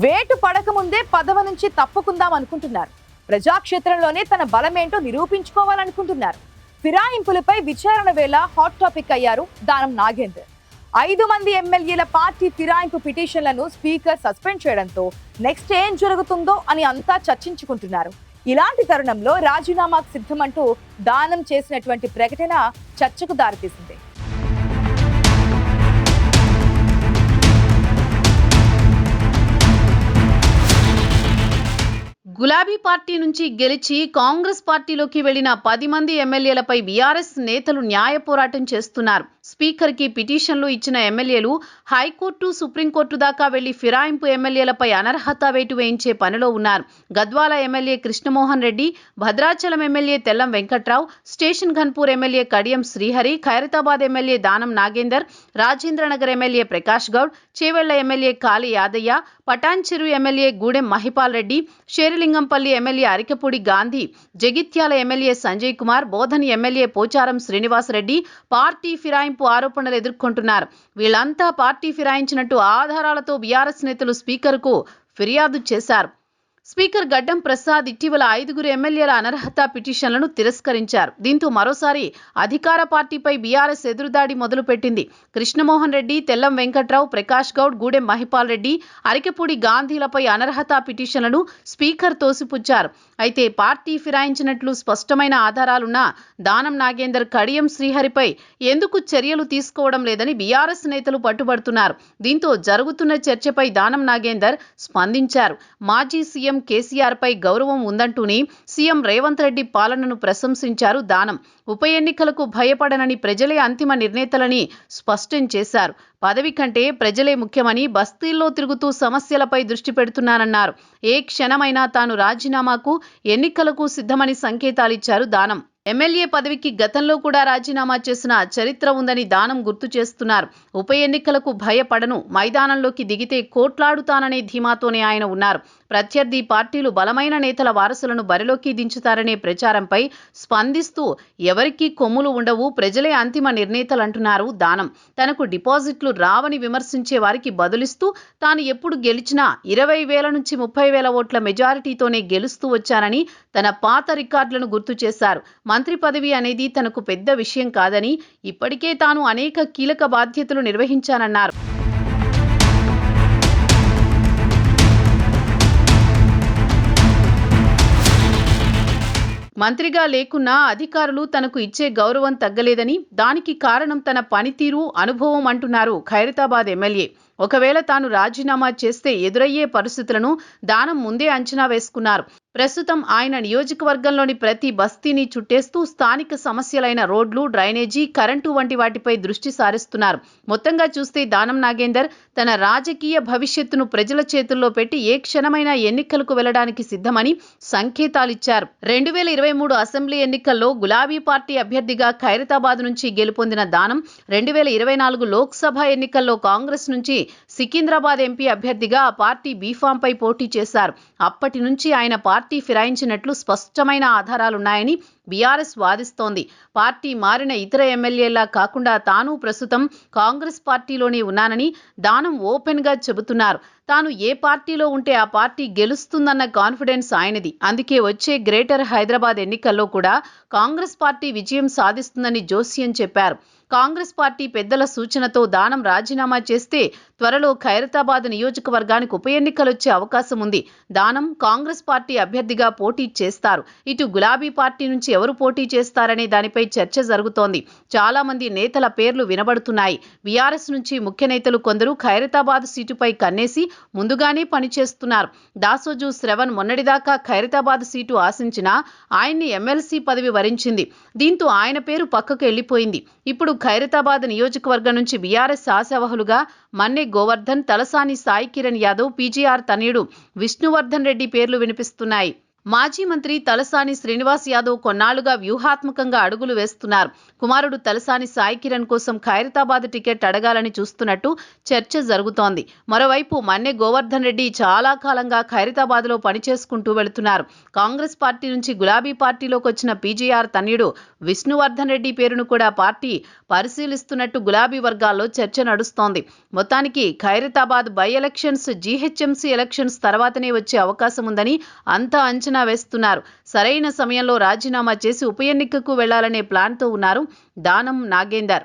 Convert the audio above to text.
వేటు పడకముందే పదవి నుంచి తప్పుకుందాం అనుకుంటున్నారు. ప్రజాక్షేత్రంలోనే తన బలమేంటో నిరూపించుకోవాలనుకుంటున్నారు. ఫిరాయింపులపై విచారణ వేళ హాట్ టాపిక్ అయ్యారు దానం నాగేందర్. 5 మంది ఎమ్మెల్యేల పార్టీ ఫిరాయింపు పిటిషన్లను స్పీకర్ సస్పెండ్ చేయడంతో నెక్స్ట్ ఏం జరుగుతుందో అని అంతా చర్చించుకుంటున్నారు. ఇలాంటి తరుణంలో రాజీనామాకు సిద్ధమంటూ దానం చేసినటువంటి ప్రకటన చర్చకు దారితీసింది. గులాబీ పార్టీ నుంచి గెలిచి కాంగ్రెస్ పార్టీలోకి వెళ్లిన 10 మంది ఎమ్మెల్యేలపై బీఆర్ఎస్ నేతలు న్యాయ పోరాటం చేస్తున్నారు. స్పీకర్ కి పిటిషన్లు ఇచ్చిన ఎమ్మెల్యేలు హైకోర్టు, సుప్రీంకోర్టు దాకా వెళ్లి ఫిరాయింపు ఎమ్మెల్యేలపై అనర్హత వేటు వేయించే పనిలో ఉన్నారు. Gadwal MLA Krishnamohan Reddy, Bhadrachalam MLA Tellam Venkatrao, station Ghanpur MLA Kadiyam Srihari, Khairatabad MLA Danam Nagender, Rajendranagar MLA Prakash Goud, Chevella MLA Kale Yadaiah, Patancheru MLA Gudem Mahipal Reddy, Serilingampally MLA Arekapudi Gandhi, Jagtial MLA Sanjay Kumar, Bodhan MLA Pocharam Srinivas Reddy party ఫిరాయింపు ఆరోపణలు ఎదుర్కొంటున్నారు. వీళ్లంతా పార్టీ ఫిరాయించినట్టు ఆధారాలతో బీఆర్ఎస్ నేతలు స్పీకర్కు ఫిర్యాదు చేశారు. స్పీకర్ గడ్డం ప్రసాద్ ఇటీవల 5 ఎమ్మెల్యేల అనర్హత పిటిషన్లను తిరస్కరించారు. దీంతో మరోసారి అధికార పార్టీపై బీఆర్ఎస్ ఎదురుదాడి మొదలుపెట్టింది. కృష్ణమోహన్ రెడ్డి, తెల్లం వెంకట్రావు, ప్రకాష్ గౌడ్, గూడెం మహిపాల్ రెడ్డి, అరికపూడి గాంధీలపై అనర్హత పిటిషన్లను స్పీకర్ తోసిపుచ్చారు. అయితే పార్టీ ఫిరాయించినట్లు స్పష్టమైన ఆధారాలున్నా దానం నాగేందర్, కడియం శ్రీహరిపై ఎందుకు చర్యలు తీసుకోవడం లేదని బీఆర్ఎస్ నేతలు పట్టుబడుతున్నారు. దీంతో జరుగుతున్న చర్చపై దానం నాగేందర్ స్పందించారు. మాజీ సీఎం కేసీఆర్ పై గౌరవం ఉందంటూనే సీఎం రేవంత్ రెడ్డి పాలనను ప్రశంసించారు దానం. ఉప ఎన్నికలకు భయపడనని, ప్రజలే అంతిమ నిర్ణేతలని స్పష్టం చేశారు. పదవి కంటే ప్రజలే ముఖ్యమని బస్తీల్లో తిరుగుతూ సమస్యలపై దృష్టి పెడుతున్నారన్నారు. ఏ క్షణమైనా తాను రాజీనామాకు, ఎన్నికలకు సిద్ధమని సంకేతాలిచ్చారు దానం. ఎమ్మెల్యే పదవికి గతంలో కూడా రాజీనామా చేసిన చరిత్ర ఉందని దానం గుర్తు చేస్తున్నారు. ఉప ఎన్నికలకు భయపడను, మైదానంలోకి దిగితే కోట్లాడుతాననే ధీమాతోనే ఆయన ఉన్నారు. ప్రత్యర్థి పార్టీలు బలమైన నేతల వారసులను బరిలోకి దించుతారనే ప్రచారంపై స్పందిస్తూ ఎవరికీ కొమ్ములు ఉండవు, ప్రజలే అంతిమ నిర్ణేతలంటున్నారు దానం. తనకు డిపాజిట్లు రావని విమర్శించే వారికి బదులిస్తూ తాను ఎప్పుడు గెలిచినా 20,000 నుంచి 30,000 ఓట్ల మెజారిటీతోనే గెలుస్తూ వచ్చానని తన పాత రికార్డులను గుర్తు చేశారు. మంత్రి పదవి అనేది తనకు పెద్ద విషయం కాదని, ఇప్పటికే తాను అనేక కీలక బాధ్యతలు నిర్వహించానన్నారు. మంత్రిగా లేకున్నా అధికారులు తనకు ఇచ్చే గౌరవం తగ్గలేదని, దానికి కారణం తన పనితీరు, అనుభవం అంటున్నారు ఖైరతాబాద్ ఎమ్మెల్యే. ఒకవేళ తాను రాజీనామా చేస్తే ఎదురయ్యే పరిస్థితులను దానం ముందే అంచనా వేసుకున్నారు. ప్రస్తుతం ఆయన నియోజకవర్గంలోని ప్రతి బస్తీని చుట్టేస్తూ స్థానిక సమస్యలైన రోడ్లు, డ్రైనేజీ, కరెంటు వంటి వాటిపై దృష్టి సారిస్తున్నారు. మొత్తంగా చూస్తే దానం నాగేందర్ తన రాజకీయ భవిష్యత్తును ప్రజల చేతుల్లో పెట్టి ఏ క్షణమైనా ఎన్నికలకు వెళ్లడానికి సిద్ధమని సంకేతాలిచ్చారు. 2023 అసెంబ్లీ ఎన్నికల్లో గులాబీ పార్టీ అభ్యర్థిగా ఖైరతాబాద్ నుంచి గెలుపొందిన దానం 2024 లోక్సభ ఎన్నికల్లో కాంగ్రెస్ నుంచి సికింద్రాబాద్ ఎంపీ అభ్యర్థిగా ఆ పార్టీ బీఫామ్ పై పోటీ చేశారు. అప్పటి నుంచి ఆయన పార్టీ ఫిరాయించినట్లు స్పష్టమైన ఆధారాలున్నాయని బీఆర్ఎస్ వాదిస్తోంది. పార్టీ మారిన ఇతర ఎమ్మెల్యేలా కాకుండా తాను ప్రస్తుతం కాంగ్రెస్ పార్టీలోనే ఉన్నానని దానం ఓపెన్ గా చెబుతున్నారు. తాను ఏ పార్టీలో ఉంటే ఆ పార్టీ గెలుస్తుందన్న కాన్ఫిడెన్స్ ఆయనది. అందుకే వచ్చే గ్రేటర్ హైదరాబాద్ ఎన్నికల్లో కూడా కాంగ్రెస్ పార్టీ విజయం సాధిస్తుందని జోస్యం చెప్పారు. కాంగ్రెస్ పార్టీ పెద్దల సూచనతో దానం రాజీనామా చేస్తే త్వరలో ఖైరతాబాద్ నియోజకవర్గానికి ఉప ఎన్నికలొచ్చే అవకాశం ఉంది. దానం కాంగ్రెస్ పార్టీ అభ్యర్థిగా పోటీ చేస్తారు. ఇటు గులాబీ పార్టీ నుంచి ఎవరు పోటీ చేస్తారనే దానిపై చర్చ జరుగుతోంది. చాలా మంది నేతల పేర్లు వినబడుతున్నాయి. బీఆర్ఎస్ నుంచి ముఖ్య నేతలు కొందరు ఖైరతాబాద్ సీటుపై కన్నేసి ముందుగానే పనిచేస్తున్నారు. దాసోజు శ్రవణ్ మొన్నటిదాకా ఖైరతాబాద్ సీటు ఆశించినా ఆయన్ని ఎమ్మెల్సీ పదవి వరించింది. దీంతో ఆయన పేరు పక్కకు వెళ్లిపోయింది. ఇప్పుడు ఖైరతాబాద్ నియోజకవర్గం నుంచి బీఆర్ఎస్ ఆశావహులుగా మన్నె గోవర్ధన్, తలసాని సాయి కిరణ్ యాదవ్, పీజీఆర్ తనయుడు విష్ణువర్ధన్ రెడ్డి పేర్లు వినిపిస్తున్నాయి. మాజీ మంత్రి తలసాని శ్రీనివాస్ యాదవ్ కొన్నాళ్లుగా వ్యూహాత్మకంగా అడుగులు వేస్తున్నారు. కుమారుడు తలసాని సాయి కిరణ్ కోసం ఖైరతాబాద్ టికెట్ అడగాలని చూస్తున్నట్టు చర్చ జరుగుతోంది. మరోవైపు మన్నె గోవర్ధన్ రెడ్డి చాలా కాలంగా ఖైరతాబాద్లో పనిచేసుకుంటూ వెళుతున్నారు. కాంగ్రెస్ పార్టీ నుంచి గులాబీ పార్టీలోకి వచ్చిన పీజీఆర్ తనయుడు విష్ణువర్ధన్ రెడ్డి పేరును కూడా పార్టీ పరిశీలిస్తున్నట్టు గులాబీ వర్గాల్లో చర్చ నడుస్తోంది. మొత్తానికి Khairatabad by elections GHMC elections తర్వాతనే వచ్చే అవకాశం ఉందని అంతా అంచనా వేస్తున్నారు. సరైన సమయంలో రాజీనామా చేసి ఉప ఎన్నికకు వెళ్లాలనే ప్లాన్తో ఉన్నారు దానం నాగేందర్.